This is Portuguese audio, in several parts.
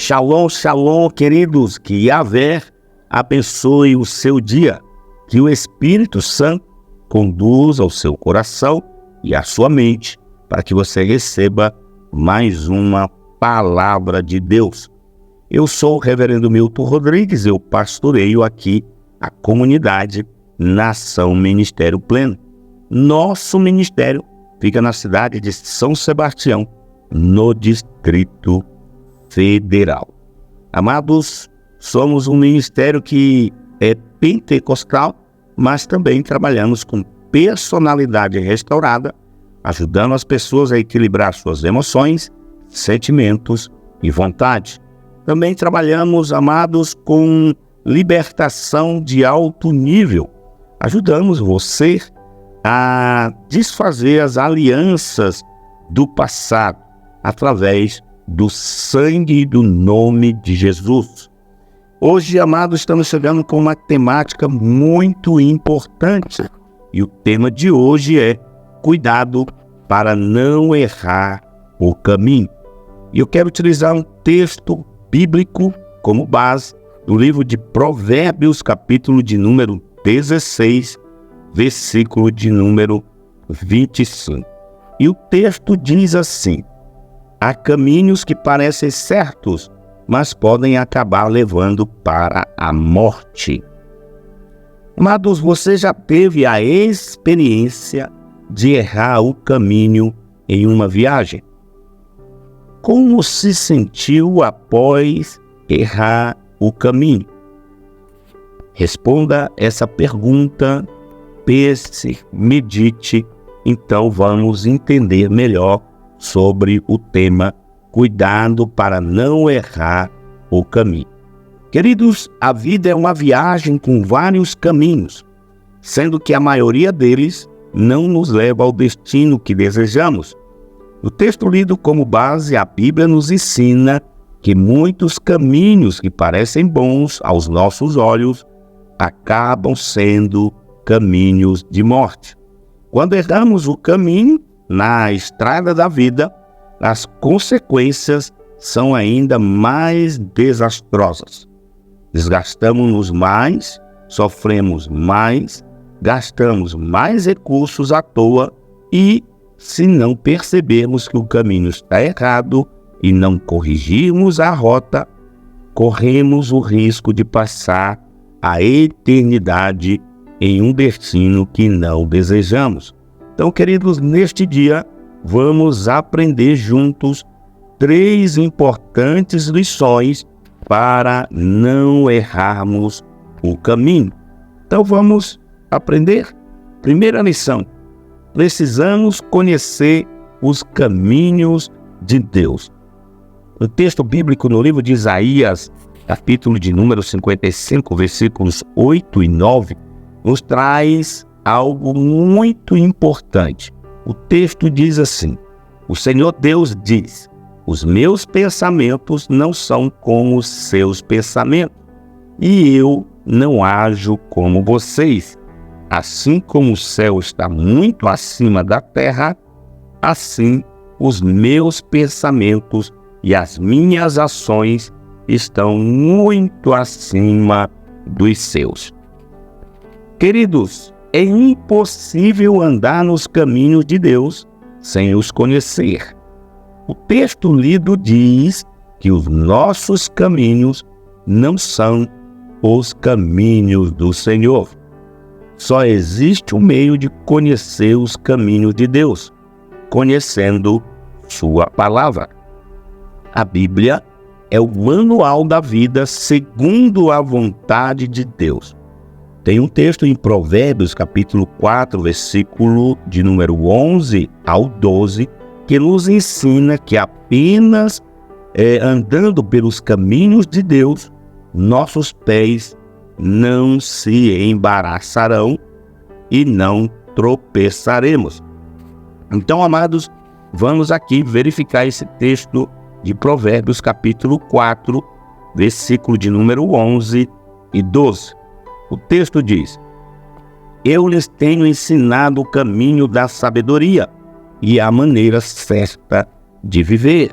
Shalom, shalom, queridos, que Yahvé abençoe o seu dia, que o Espírito Santo conduza o seu coração e a sua mente para que você receba mais uma palavra de Deus. Eu sou o reverendo Milton Rodrigues, eu pastoreio aqui a comunidade Nação Ministério Pleno. Nosso ministério fica na cidade de São Sebastião, no Distrito Federal. Amados, somos um ministério que é pentecostal, mas também trabalhamos com personalidade restaurada, ajudando as pessoas a equilibrar suas emoções, sentimentos e vontade. Também trabalhamos, amados, com libertação de alto nível. Ajudamos você a desfazer as alianças do passado através do sangue e do nome de Jesus. Hoje, amados, estamos chegando com uma temática muito importante. E o tema de hoje é cuidado para não errar o caminho. E eu quero utilizar um texto bíblico como base do livro de Provérbios, capítulo de número 16, versículo de número 25. E o texto diz assim: há caminhos que parecem certos, mas podem acabar levando para a morte. Amados, você já teve a experiência de errar o caminho em uma viagem? Como se sentiu após errar o caminho? Responda essa pergunta, pense, medite, então vamos entender melhor sobre o tema cuidado para não errar o caminho. Queridos, a vida é uma viagem com vários caminhos, sendo que a maioria deles não nos leva ao destino que desejamos. No texto lido como base, a Bíblia nos ensina que muitos caminhos que parecem bons aos nossos olhos acabam sendo caminhos de morte. Quando erramos o caminho na estrada da vida, as consequências são ainda mais desastrosas. Desgastamos-nos mais, sofremos mais, gastamos mais recursos à toa e, se não percebermos que o caminho está errado e não corrigirmos a rota, corremos o risco de passar a eternidade em um destino que não desejamos. Então, queridos, neste dia, vamos aprender juntos 3 importantes lições para não errarmos o caminho. Então, vamos aprender. Primeira lição: precisamos conhecer os caminhos de Deus. O texto bíblico no livro de Isaías, capítulo de número 55, versículos 8 e 9, nos traz algo muito importante. O texto diz assim: o Senhor Deus diz: os meus pensamentos não são como os seus pensamentos, e eu não ajo como vocês. Assim como o céu está muito acima da terra, assim os meus pensamentos e as minhas ações estão muito acima dos seus. Queridos, é impossível andar nos caminhos de Deus sem os conhecer. O texto lido diz que os nossos caminhos não são os caminhos do Senhor. Só existe um meio de conhecer os caminhos de Deus, conhecendo sua palavra. A Bíblia é o manual da vida segundo a vontade de Deus. Tem um texto em Provérbios, capítulo 4, versículo de número 11 ao 12, que nos ensina que apenas andando pelos caminhos de Deus, nossos pés não se embaraçarão e não tropeçaremos. Então, amados, vamos aqui verificar esse texto de Provérbios, capítulo 4, versículo de número 11 e 12. O texto diz: eu lhes tenho ensinado o caminho da sabedoria e a maneira certa de viver.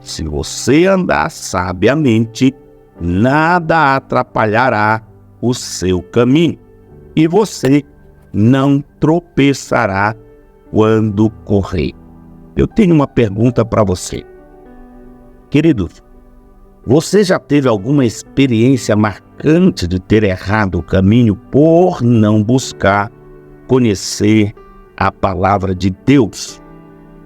se você andar sabiamente, nada atrapalhará o seu caminho, e você não tropeçará quando correr. Eu tenho uma pergunta para você. Queridos, você já teve alguma experiência marcante de ter errado o caminho por não buscar conhecer a palavra de Deus?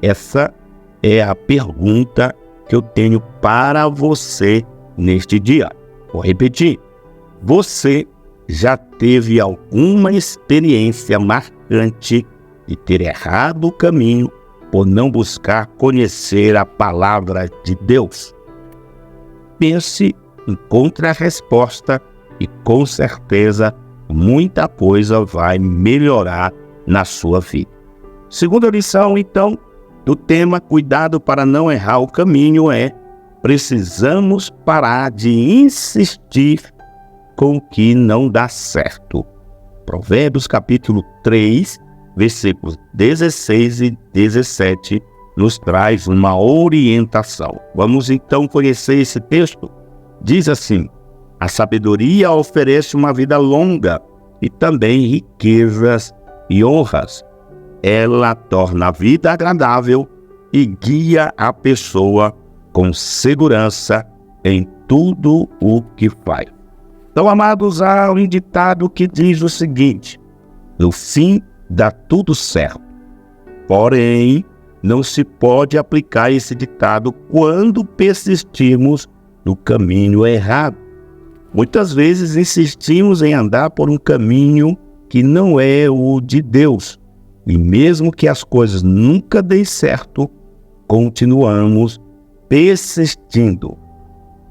Essa é a pergunta que eu tenho para você neste dia. Vou repetir. Você já teve alguma experiência marcante de ter errado o caminho por não buscar conhecer a palavra de Deus? Pense, encontre a resposta e com certeza muita coisa vai melhorar na sua vida. Segunda lição, então, do tema Cuidado para não errar o caminho é: precisamos parar de insistir com o que não dá certo. Provérbios capítulo 3, versículos 16 e 17 nos traz uma orientação. Vamos então conhecer esse texto. Diz assim: a sabedoria oferece uma vida longa e também riquezas e honras. Ela torna a vida agradável e guia a pessoa com segurança em tudo o que faz. Então, amados, há um ditado que diz o seguinte: no fim dá tudo certo. Porém, não se pode aplicar esse ditado quando persistirmos no caminho errado. Muitas vezes insistimos em andar por um caminho que não é o de Deus. E mesmo que as coisas nunca deem certo, continuamos persistindo.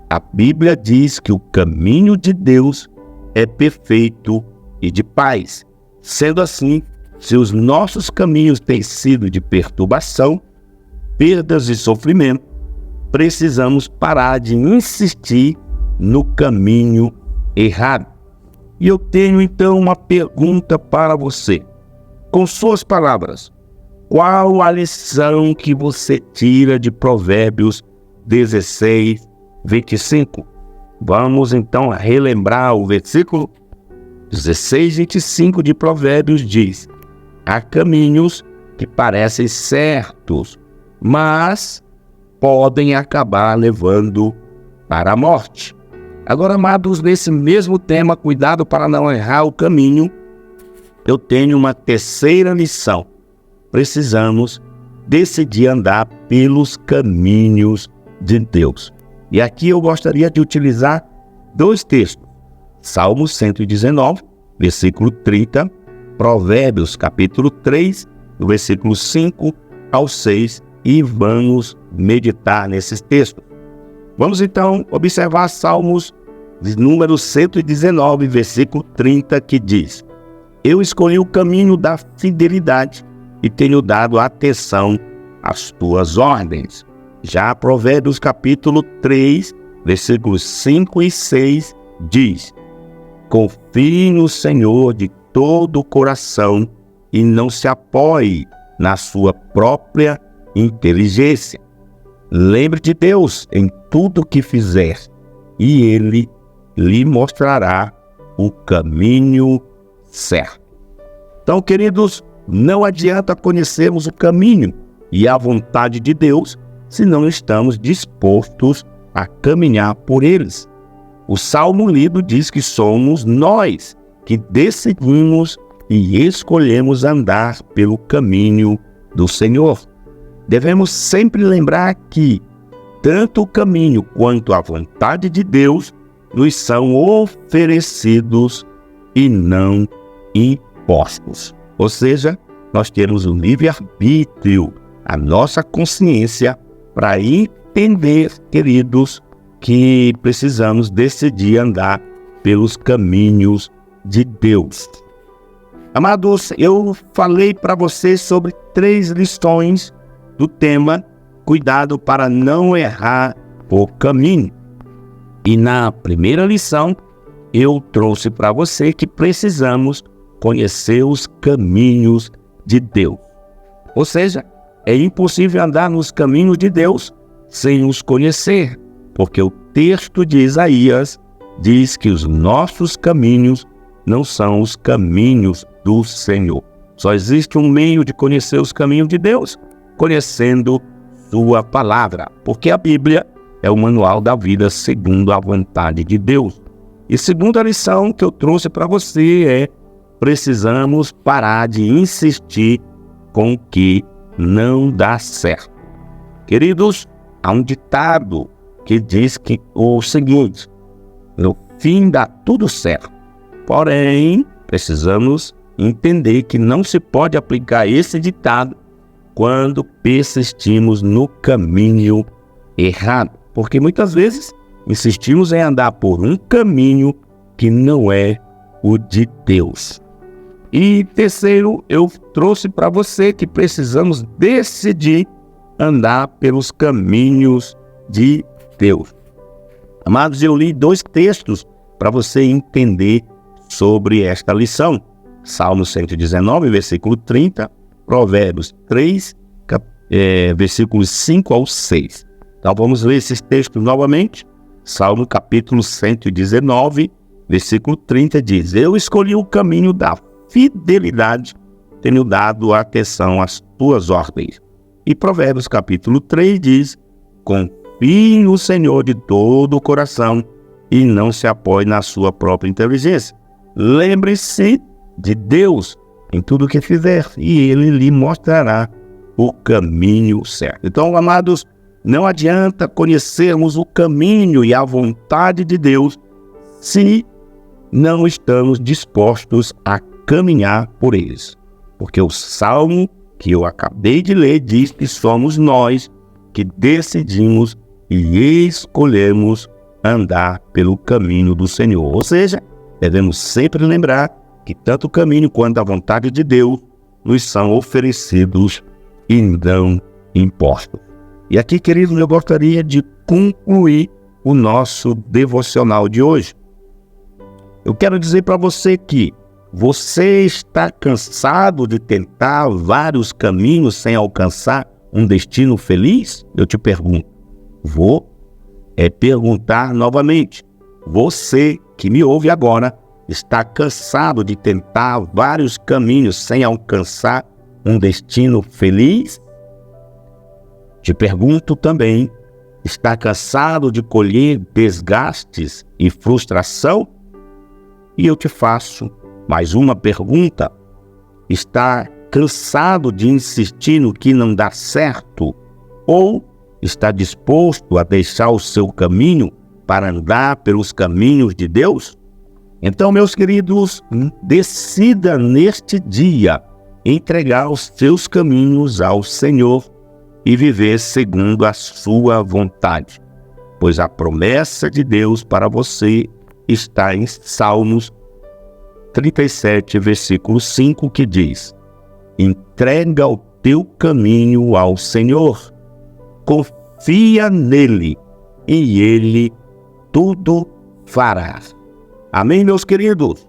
A Bíblia diz que o caminho de Deus é perfeito e de paz. Sendo assim, se os nossos caminhos têm sido de perturbação, perdas e sofrimento, precisamos parar de insistir no caminho errado. E eu tenho então uma pergunta para você. Com suas palavras, qual a lição que você tira de Provérbios 16, 25? Vamos então relembrar o versículo 16, 25 de Provérbios diz: há caminhos que parecem certos, mas podem acabar levando para a morte. Agora, amados, nesse mesmo tema, cuidado para não errar o caminho, eu tenho uma terceira lição. Precisamos decidir andar pelos caminhos de Deus. E aqui eu gostaria de utilizar dois textos. Salmo 119, versículo 30, Provérbios capítulo 3, do versículo 5 ao 6, e vamos meditar nesses textos. Vamos então observar Salmos de número 119, versículo 30, que diz: eu escolhi o caminho da fidelidade e tenho dado atenção às tuas ordens. Já Provérbios capítulo 3, versículos 5 e 6 diz: confie no Senhor de todo o coração e não se apoie na sua própria inteligência. Lembre de Deus em tudo que fizer e Ele lhe mostrará o caminho certo. Então, queridos, não adianta conhecermos o caminho e a vontade de Deus se não estamos dispostos a caminhar por eles. O Salmo lido diz que somos nós que decidimos e escolhemos andar pelo caminho do Senhor. Devemos sempre lembrar que tanto o caminho quanto a vontade de Deus nos são oferecidos e não impostos. Ou seja, nós temos o livre-arbítrio, a nossa consciência, para entender, queridos, que precisamos decidir andar pelos caminhos de Deus. Amados, eu falei para vocês sobre 3 lições do tema Cuidado para não errar o caminho. E na primeira lição, eu trouxe para você que precisamos conhecer os caminhos de Deus. Ou seja, é impossível andar nos caminhos de Deus sem os conhecer, porque o texto de Isaías diz que os nossos caminhos não são os caminhos do Senhor. Só existe um meio de conhecer os caminhos de Deus, conhecendo sua palavra, porque a Bíblia é o manual da vida segundo a vontade de Deus. E segunda lição que eu trouxe para você é: precisamos parar de insistir com o que não dá certo. Queridos, há um ditado que diz que o seguinte: no fim dá tudo certo. Porém, precisamos entender que não se pode aplicar esse ditado quando persistimos no caminho errado, porque muitas vezes insistimos em andar por um caminho que não é o de Deus. E terceiro, eu trouxe para você que precisamos decidir andar pelos caminhos de Deus. Amados, eu li 2 textos para você entender sobre esta lição. Salmo 119, versículo 30, Provérbios 3, versículos 5 ao 6. Então vamos ler esses textos novamente. Salmo capítulo 119, versículo 30 diz: eu escolhi o caminho da fidelidade, tenho dado atenção às tuas ordens. E Provérbios capítulo 3 diz: confie no Senhor de todo o coração e não se apoie na sua própria inteligência. Lembre-se de Deus em tudo o que fizer e Ele lhe mostrará o caminho certo. Então, amados, não adianta conhecermos o caminho e a vontade de Deus se não estamos dispostos a caminhar por eles. Porque o salmo que eu acabei de ler diz que somos nós que decidimos e escolhemos andar pelo caminho do Senhor. Ou seja, devemos sempre lembrar que tanto o caminho quanto a vontade de Deus nos são oferecidos e não impostos. E aqui, queridos, eu gostaria de concluir o nosso devocional de hoje. Eu quero dizer para você que você está cansado de tentar vários caminhos sem alcançar um destino feliz? Eu te pergunto. Vou perguntar novamente. Você que me ouve agora está cansado de tentar vários caminhos sem alcançar um destino feliz? Te pergunto também, está cansado de colher desgastes e frustração? E eu te faço mais uma pergunta. Está cansado de insistir no que não dá certo? Ou está disposto a deixar o seu caminho para andar pelos caminhos de Deus? Então, meus queridos, decida neste dia entregar os seus caminhos ao Senhor e viver segundo a sua vontade, pois a promessa de Deus para você está em Salmos 37, versículo 5, que diz: entrega o teu caminho ao Senhor, confia nele e ele tudo fará. Amém, meus queridos?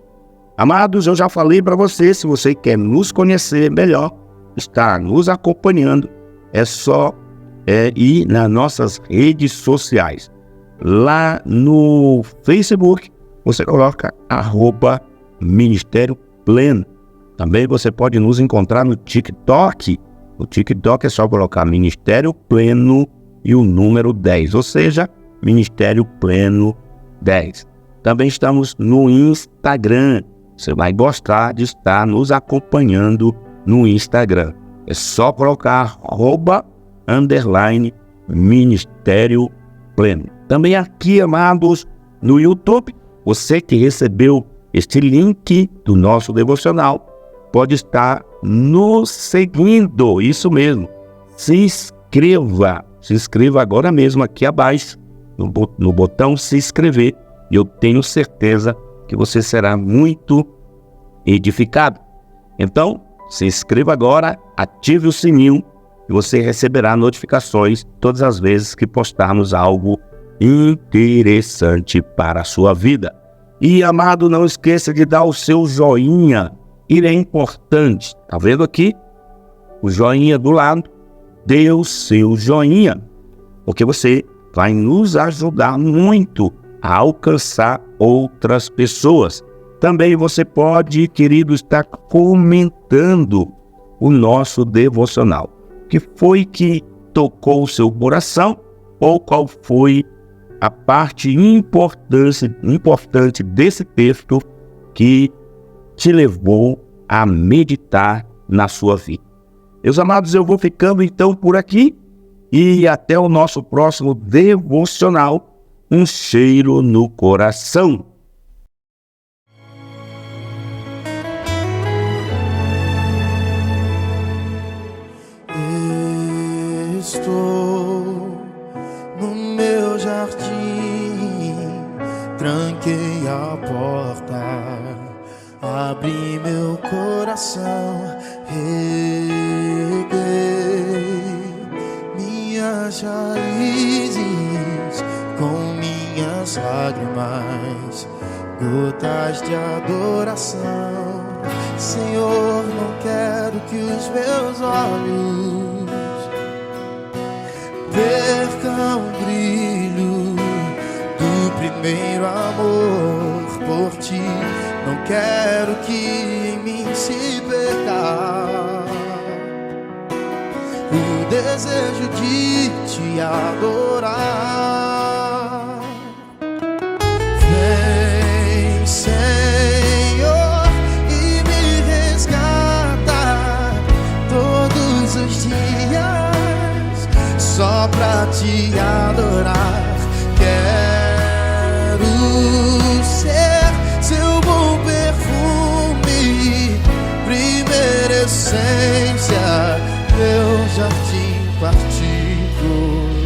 Amados, eu já falei para você, se você quer nos conhecer melhor, estar nos acompanhando, é só ir nas nossas redes sociais. Lá no Facebook, você coloca @Ministério Pleno. Também você pode nos encontrar no TikTok. No TikTok é só colocar Ministério Pleno e o número 10, ou seja, Ministério Pleno 10. Também estamos no Instagram. Você vai gostar de estar nos acompanhando no Instagram. É só colocar @Ministério Pleno. Também aqui, amados, no YouTube, você que recebeu este link do nosso devocional, pode estar nos seguindo. Isso mesmo. Se inscreva agora mesmo aqui abaixo, no botão se inscrever. E eu tenho certeza que você será muito edificado. Então, se inscreva agora, ative o sininho e você receberá notificações todas as vezes que postarmos algo interessante para a sua vida. E, amado, não esqueça de dar o seu joinha. Ele é importante. Tá vendo aqui? O joinha do lado. Dê o seu joinha. porque você vai nos ajudar muito a alcançar outras pessoas. Também você pode, querido, estar comentando o nosso devocional. O que foi que tocou o seu coração ou qual foi a parte importante desse texto que te levou a meditar na sua vida. Meus amados, eu vou ficando então por aqui e até o nosso próximo devocional. Um cheiro no coração. Estou no meu jardim, tranquei a porta, abri meu coração, reguei minhas raízes com minhas lágrimas, gotas de adoração. Senhor, não quero que os meus olhos percam o brilho do primeiro amor por ti. Não quero que em mim se perca o desejo de te adorar. Vem, Senhor, e me resgata todos os dias só pra te adorar. Quero ser seu bom perfume, primeira essência, meu jardim particular.